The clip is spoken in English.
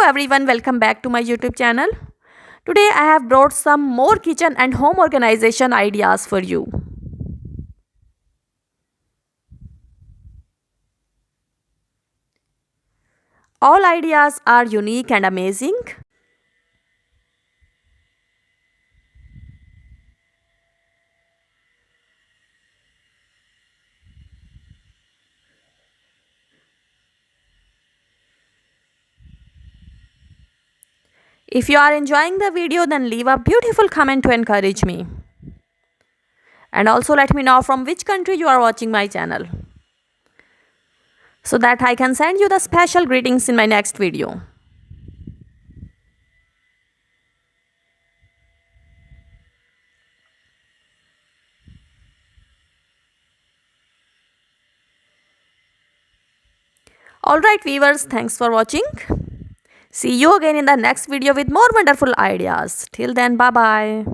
everyone, welcome back to my YouTube channel. Today I have brought some more kitchen and home organization ideas for you. All ideas are unique and amazing. If you are enjoying the video, then leave a beautiful comment to encourage me. And also let me know from which country you are watching my channel, so that I can send you the special greetings in my next video. Alright viewers, thanks for watching. See you again in the next video with more wonderful ideas. Till then, bye bye.